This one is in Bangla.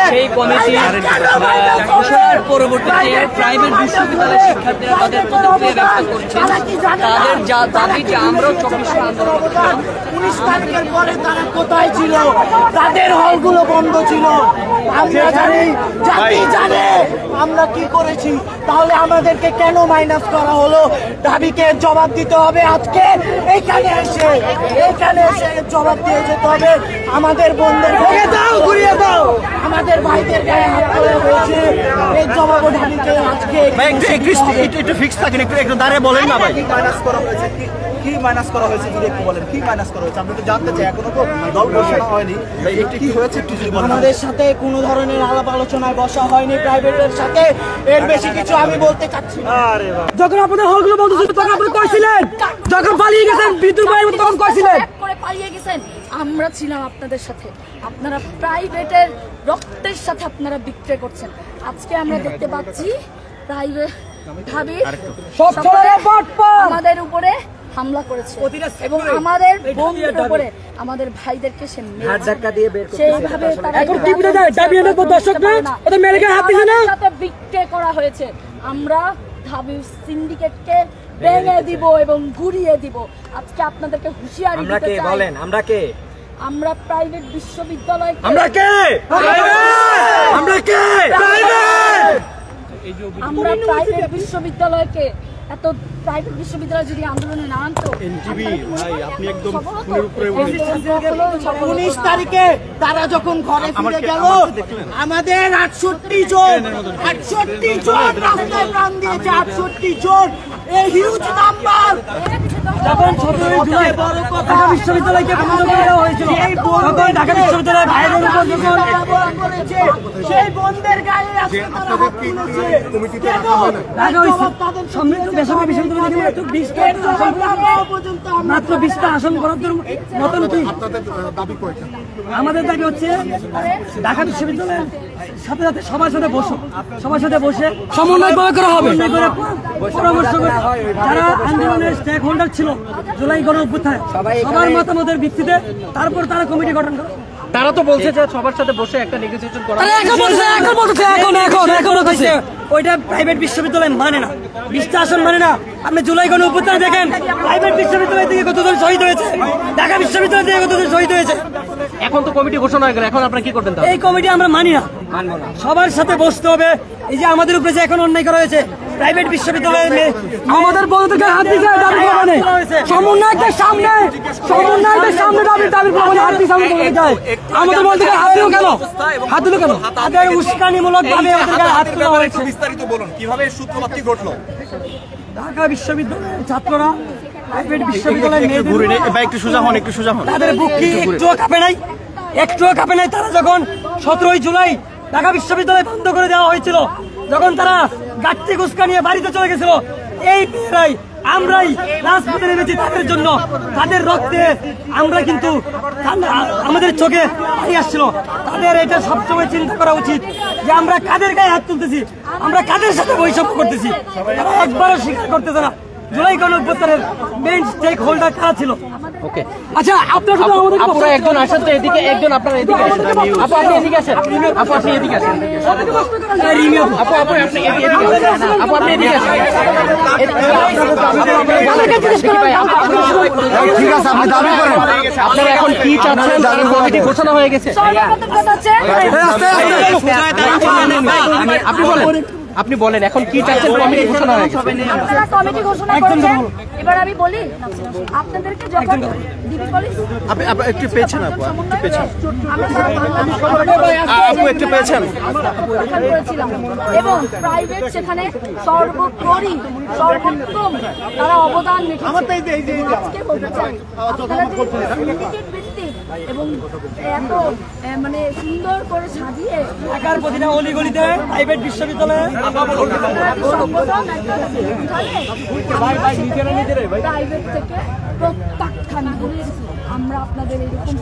সেই কমিটি ঘোষণার পরবর্তীতে প্রাইভেট বিশ্ববিদ্যালয়ের শিক্ষার্থীরা তাদের প্রতিক্রিয়া ব্যক্ত করছেন। তাদের যা দাবি যে আমরাও 24 আন্দোলন করছিলাম, 19 তারিখের পরে তারা কোথায় ছিল? তাদের হলগুলো বন্ধ ছিল। আমরা জানি, জাতি জানে আমরা কি করেছি। তাহলে আমাদেরকে কেন মাইনাস করা হলো? দাবিকে জবাব দিতে হবে। আজকে এখানে এসে জবাব দিয়ে যেতে হবে। আমাদের বোনদের ভেঙে দাও, ঘুরিয়ে দাও, আমাদের ভাইদের গায়ে হাত তোলা হয়েছে, এই জবাব দাবিকে আজকে একটু ফিক্স থাকেন, একটু দাঁড়িয়ে বলেন না ভাই। মাইনাস করা হয়েছে, কি মাইনাস করা হয়েছে যদি একটু বলেন, কি মাইনাস করা হয়েছে? আমরা তো জানতে চাই, এখনো তো দল ঘোষণা হয়নি, কি হয়েছে একটু যদি বলেন। আমাদের সাথে কোনো ধরনের আলাপ আলোচনায় বসা হয়নি প্রাইভেটের সাথে, এর বেশি কিছু আমি বলতে চাচ্ছি না। যখন আপনাদের হলগুলো বন্ধ ছিল তখন আপনারা কইছিলেন, যখন পালিয়ে গেছেন বিদ্যুৎ ভাই তখন কইছিলেন করে পালিয়ে গেছেন। আমরা ছিলাম আপনাদের সাথে, আপনারা প্রাইভেটের রক্তের সাথে আপনারা বিক্রয় করছেন। আজকে আমরা দেখতে পাচ্ছি প্রাইভেট আমাদের উপরে হামলা করেছে এবং আমাদের বোনদের উপরে আমাদের ভাইদেরকে সে সেইভাবে সাথে বিক্রি করা হয়েছে। আমরা ঢাবি সিন্ডিকেটকে ভেঙে দিব এবং ঘুরিয়ে দিব। আজকে আপনাদেরকে হুঁশিয়ারি দিতে চাই। বলেন আমরা কে? আমরা প্রাইভেট বিশ্ববিদ্যালয়। আমরা কে? আমরা কে? আমরা প্রাইভেট বিশ্ববিদ্যালয়কে এত প্রাইভেট বিশ্ববিদ্যালয় যদি আন্দোলনে না আনতো, আপনি একদম ফোনের উপরে 19 তারিখে তারা যখন ঘরে ফিরে গেল, আমাদের 68 জন রাস্তায় প্রাণ দিয়েছে। 68 জন, এই হিউজ নাম্বার। যখন 17 জুলাই ঢাকা বিশ্ববিদ্যালয়কে বন্ধ করে দেওয়া হয়েছিল, তখন ঢাকা বিশ্ববিদ্যালয়ের ভাইদের উপর যখন সেই বন্ধের গায়ে আজকে তারা হাত তুলেছে। মাত্র 20টা আসন বরাদ্দের মতন কি আমাদের দাবি হচ্ছে ঢাকা বিশ্ববিদ্যালয়ের সাথে সাথে সবার সাথে বসে সমন্বয় করা হবে, পরামর্শ করে যারা আন্দোলনের স্টেক হোল্ডার ছিল জুলাই গণ অভ্যুত্থানে সবার মতামতের ভিত্তিতে তারপর তারা কমিটি গঠন করে। তারা তো বলছে যে সবার সাথে বসে একটা নেগোসিয়েশন করা। ওইটা প্রাইভেট বিশ্ববিদ্যালয় মানে না, 20টা আসন মানে না। আপনি জুলাই গণ অভ্যুত্থানে দেখেন প্রাইভেট বিশ্ববিদ্যালয় থেকে কতজন শহীদ হয়েছে, ঢাকা বিশ্ববিদ্যালয় থেকে কতজন শহীদ হয়েছে। এখন তো কমিটি ঘোষণা হয়ে গেল, এখন আপনারা কি করবেন? এই কমিটি আমরা মানি না, সবার সাথে বসতে হবে। এই যে আমাদের উপরে যে এখন অন্যায় করা হয়েছে প্রাইভেট বিশ্ববিদ্যালয়ের আমাদের বন্ধুকে হাত দিকে দাবি করা সমন্বয়কের সামনে দাবির প্রমাণে হাত দিয়ে সামনে যায়। আমাদের বন্ধুকে হাত দিল কেন? তাদের উস্কানিমূলক ভাবে হাত তোলা হয়েছে। বিস্তারিত বলুন, কিভাবে সূত্রপাতটি ঘটলো? ঢাকা বিশ্ববিদ্যালয়ের ছাত্ররা প্রাইভেট বিশ্ববিদ্যালয়ের একটু সোজা হন। তাদের বুক কি একটুও কাঁপে নাই। তারা যখন 17 জুলাই ঢাকা বিশ্ববিদ্যালয় বন্ধ করে দেওয়া হয়েছিল, যখন তারা গাড়ি গুস্কা নিয়ে বাড়িতে চলে গেছিল, এই মেয়েরাই আমরাই রাজপথে নেমেছি তাদের জন্য। তাদের রক্তে আমরা কিন্তু আমাদের চোখে পানি আসছিল। তাদের এটা সবসময় চিন্তা করা উচিত যে আমরা কাদের গায়ে হাত তুলতেছি, আমরা কাদের সাথে বৈষম্য করতেছি। তারা একবারও স্বীকার করতেছে না জুলাই গণ অভ্যুত্থানের মেইন স্টেক হোল্ডার কারা ছিল। ওকে, আচ্ছা আপনারা একজন আসেন তো এদিকে, একজন আপনারা এদিকে আসেন। আপনি এদিকে আসেন। আপনি এদিকে আসেন। আপনি এদিকে আসেন। ঠিক আছে, আপনি দাবি করেন। আপনারা এখন কি চাচ্ছেন? কমিটি ঘোষণা হয়ে গেছে। আপনি বলেন এখন কি চাচ্ছেন? কমিটি ঘোষণা হয়ে গেছে। আপনারা কমিটি ঘোষণা করেছেন। এবার আমি বলি আপনাদেরকে, যখন ডিবি পুলিশ একটু পেয়েছেন একটু পেয়েছেন এবং প্রাইভেট সেখানে সর্বোপরি সর্বোত্তম তারা অবদান রেখেছে। আজকে বলতে চাই আপনারা যে সিন্ডিকেট ভিত্তিক এবং এত মানে সুন্দর করে সাজিয়ে ঢাকার প্রতিটা অলিগলিতে প্রাইভেট বিশ্ববিদ্যালয়ে প্রাইভেট থেকে প্রত্যাখ্যান করেছি। আমরা আপনাদের এরকম